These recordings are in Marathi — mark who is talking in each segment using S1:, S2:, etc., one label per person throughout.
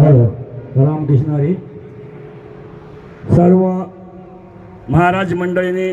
S1: रामकृष्ण हरी. सर्व महाराज मंडळीने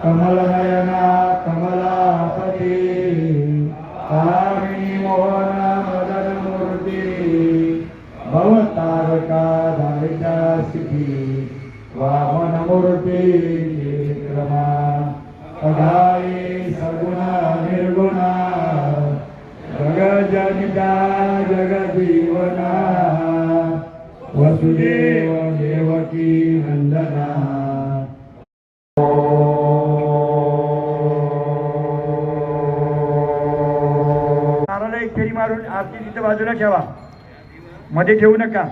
S1: कमलनयना कमलापती कामिनी मोहन मदन मूर्ती भवतारका धारिता स्थिती वामन मूर्ती विक्रमा अघाई सगुणा निर्गुणा जगजनिता जगजीवना वसुदेव देवकी नंदना.
S2: नारळ एक फेरी मारून आरती तिथे बाजूला ठेवा, मध्ये ठेवू नका.